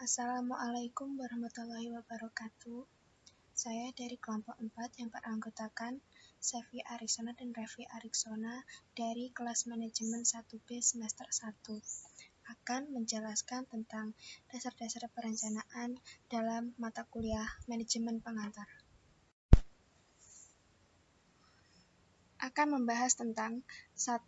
Assalamualaikum warahmatullahi wabarakatuh. Saya dari kelompok 4 yang beranggotakan Sevi Ariksona dan Revi Ariksona dari kelas manajemen 1B semester 1 akan menjelaskan tentang dasar-dasar perencanaan dalam mata kuliah manajemen pengantar. Akan membahas tentang 1.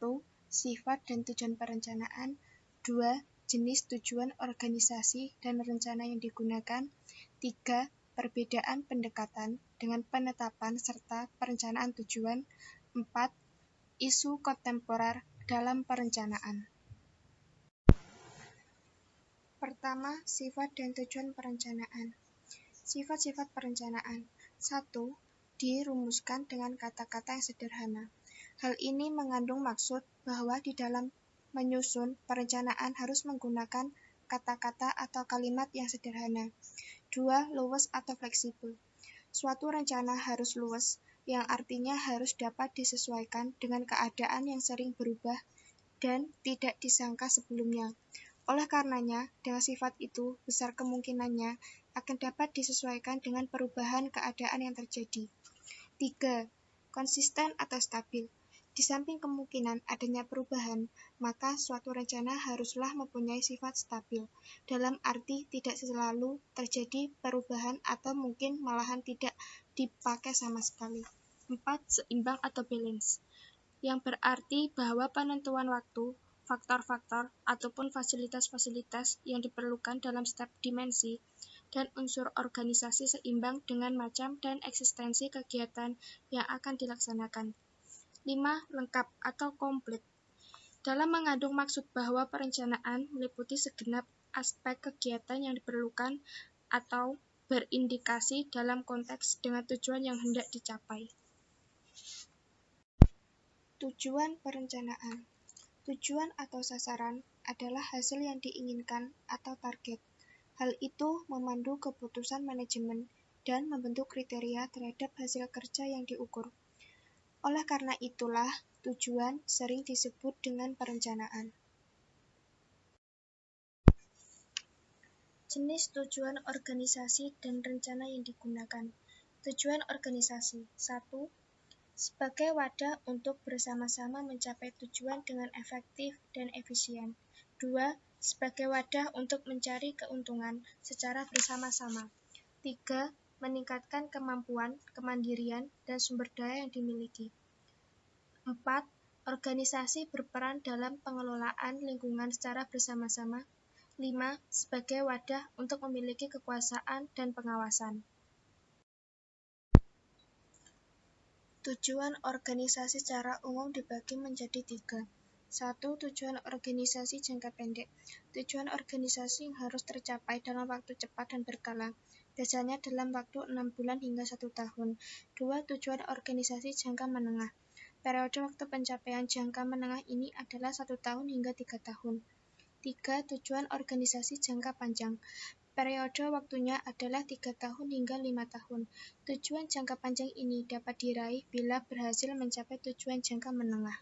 Sifat dan tujuan perencanaan, 2. Jenis tujuan organisasi dan rencana yang digunakan, 3. Perbedaan pendekatan dengan penetapan serta perencanaan tujuan, 4. Isu kontemporer dalam perencanaan. Pertama, sifat dan tujuan perencanaan. Sifat-sifat perencanaan. 1. Dirumuskan dengan kata-kata yang sederhana. Hal ini mengandung maksud bahwa di dalam menyusun perencanaan harus menggunakan kata-kata atau kalimat yang sederhana. 2. Luwes atau fleksibel. Suatu rencana harus luwes, yang artinya harus dapat disesuaikan dengan keadaan yang sering berubah dan tidak disangka sebelumnya. Oleh karenanya, dengan sifat itu, besar kemungkinannya akan dapat disesuaikan dengan perubahan keadaan yang terjadi. 3. Konsisten atau stabil. Di samping kemungkinan adanya perubahan, maka suatu rencana haruslah mempunyai sifat stabil, dalam arti tidak selalu terjadi perubahan atau mungkin malahan tidak dipakai sama sekali. 4. Seimbang atau balance, yang berarti bahwa penentuan waktu, faktor-faktor, ataupun fasilitas-fasilitas yang diperlukan dalam setiap dimensi dan unsur organisasi seimbang dengan macam dan eksistensi kegiatan yang akan dilaksanakan. 5. Lengkap atau komplit, dalam mengandung maksud bahwa perencanaan meliputi segenap aspek kegiatan yang diperlukan atau berindikasi dalam konteks dengan tujuan yang hendak dicapai. Tujuan perencanaan. Tujuan atau sasaran adalah hasil yang diinginkan atau target. Hal itu memandu keputusan manajemen dan membentuk kriteria terhadap hasil kerja yang diukur. Oleh karena itulah, tujuan sering disebut dengan perencanaan. Jenis tujuan organisasi dan rencana yang digunakan. Tujuan organisasi. 1. Sebagai wadah untuk bersama-sama mencapai tujuan dengan efektif dan efisien. 2. Sebagai wadah untuk mencari keuntungan secara bersama-sama. 3. Meningkatkan kemampuan, kemandirian, dan sumber daya yang dimiliki. 4. Organisasi berperan dalam pengelolaan lingkungan secara bersama-sama. 5. Sebagai wadah untuk memiliki kekuasaan dan pengawasan. Tujuan organisasi secara umum dibagi menjadi 3. 1. Tujuan organisasi jangka pendek. Tujuan organisasi yang harus tercapai dalam waktu cepat dan berkala, biasanya dalam waktu 6 bulan hingga 1 tahun. 2. Tujuan organisasi jangka menengah. Periode waktu pencapaian jangka menengah ini adalah 1 tahun hingga 3 tahun. 3. Tujuan organisasi jangka panjang. Periode waktunya adalah 3 tahun hingga 5 tahun. Tujuan jangka panjang ini dapat diraih bila berhasil mencapai tujuan jangka menengah.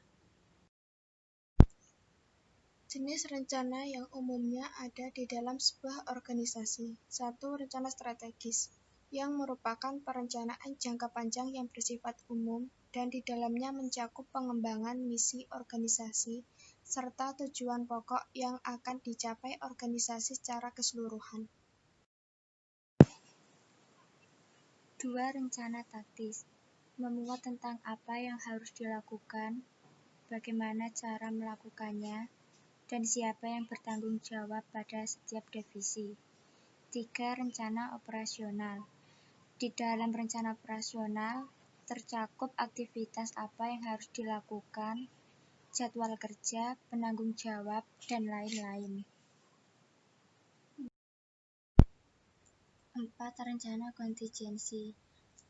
Jenis rencana yang umumnya ada di dalam sebuah organisasi. 1. Rencana strategis, yang merupakan perencanaan jangka panjang yang bersifat umum dan di dalamnya mencakup pengembangan misi organisasi serta tujuan pokok yang akan dicapai organisasi secara keseluruhan. 2. Rencana taktis, memuat tentang apa yang harus dilakukan, bagaimana cara melakukannya, dan siapa yang bertanggung jawab pada setiap divisi. 3. Rencana operasional. Di dalam rencana operasional tercakup aktivitas apa yang harus dilakukan, jadwal kerja, penanggung jawab, dan lain-lain. 4. Rencana kontingensi.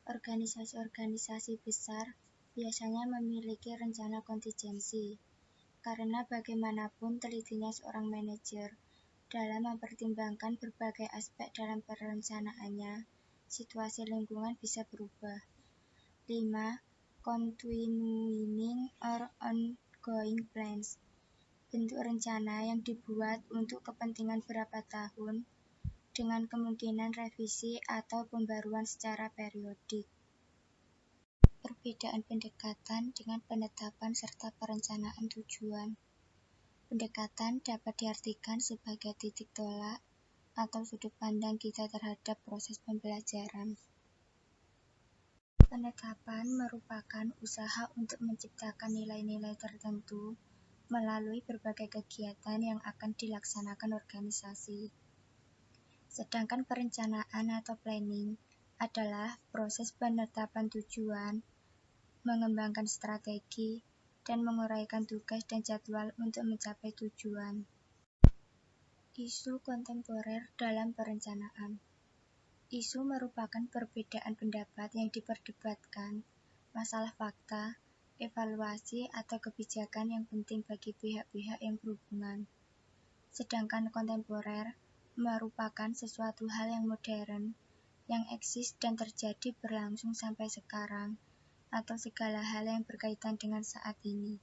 Organisasi-organisasi besar biasanya memiliki rencana kontingensi, karena bagaimanapun telitinya seorang manajer dalam mempertimbangkan berbagai aspek dalam perencanaannya, situasi lingkungan bisa berubah. 5. Continuing or ongoing plans. Bentuk rencana yang dibuat untuk kepentingan berapa tahun dengan kemungkinan revisi atau pembaruan secara periodik. Perbedaan pendekatan dengan penetapan serta perencanaan tujuan. Pendekatan dapat diartikan sebagai titik tolak atau sudut pandang kita terhadap proses pembelajaran. Penetapan merupakan usaha untuk menciptakan nilai-nilai tertentu melalui berbagai kegiatan yang akan dilaksanakan organisasi. Sedangkan perencanaan atau planning adalah proses penetapan tujuan, mengembangkan strategi, dan menguraikan tugas dan jadwal untuk mencapai tujuan. Isu kontemporer dalam perencanaan. Isu merupakan perbedaan pendapat yang diperdebatkan, masalah fakta, evaluasi atau kebijakan yang penting bagi pihak-pihak yang berhubungan. Sedangkan kontemporer merupakan sesuatu hal yang modern, yang eksis dan terjadi berlangsung sampai sekarang, atau segala hal yang berkaitan dengan saat ini.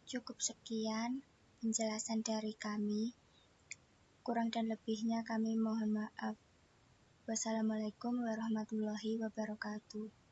Cukup sekian penjelasan dari kami. Kurang dan lebihnya kami mohon maaf. Wassalamualaikum warahmatullahi wabarakatuh.